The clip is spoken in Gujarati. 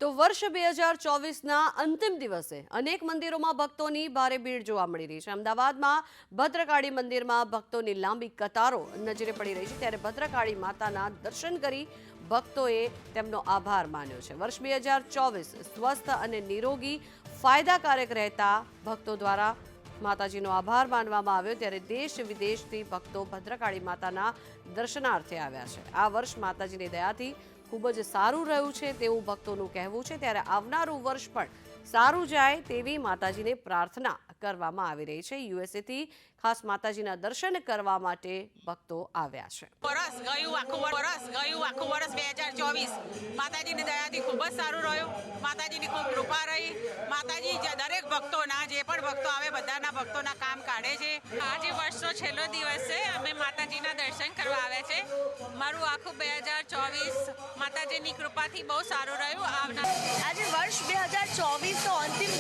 તો વર્ષ 2024ના અંતિમ દિવસે અનેક મંદિરોમાં ભક્તોની ભારે ભીડ જોવા મળી રહી છે। અમદાવાદમાં ભદ્રકાળી મંદિરમાં ભક્તોની લાંબી કતારો નજરે પડી રહી છે, ત્યારે ભદ્રકાળી માતાના દર્શન કરી ભક્તોએ તેમનો આભાર માન્યો છે। વર્ષ 2024 સ્વસ્થ અને નિરોગી ફાયદાકારક રહેતા ભક્તો દ્વારા માતાજીનો આભાર માનવામાં આવ્યો, ત્યારે દેશ વિદેશથી ભક્તો ભદ્રકાળી માતાના દર્શનાર્થે આવ્યા છે। આ વર્ષ માતાજીની દયાથી ખૂબ જ સારું રહ્યું છે તેવું ભક્તોનું કહેવું છે, ત્યારે આવનારું વર્ષ પણ સારું જાય તેવી માતાજીને પ્રાર્થના કરવામાં આવી રહી છે। યુએસએથી ખાસ માતાજીના દર્શન કરવા માટે ભક્તો આવ્યા છે। આખું વર્ષ 2024 માતાજીની દયાથી ખૂબ જ સારું રહ્યું। માતાજીની ખૂબ કૃપા રહી। માતાજી દરેક ભક્તોના જે પણ ભક્તો આવે બધાના ભક્તોના કામ કાઢે છે। આજે વર્ષનો છેલ્લો દિવસ છે, અમે માતાજીના દર્શન કરવા આવ્યા છે। મારું આખું 2024 માતાજીની કૃપાથી બહુ સારું રહ્યું। આજે વર્ષ 2024 તો અંતિમ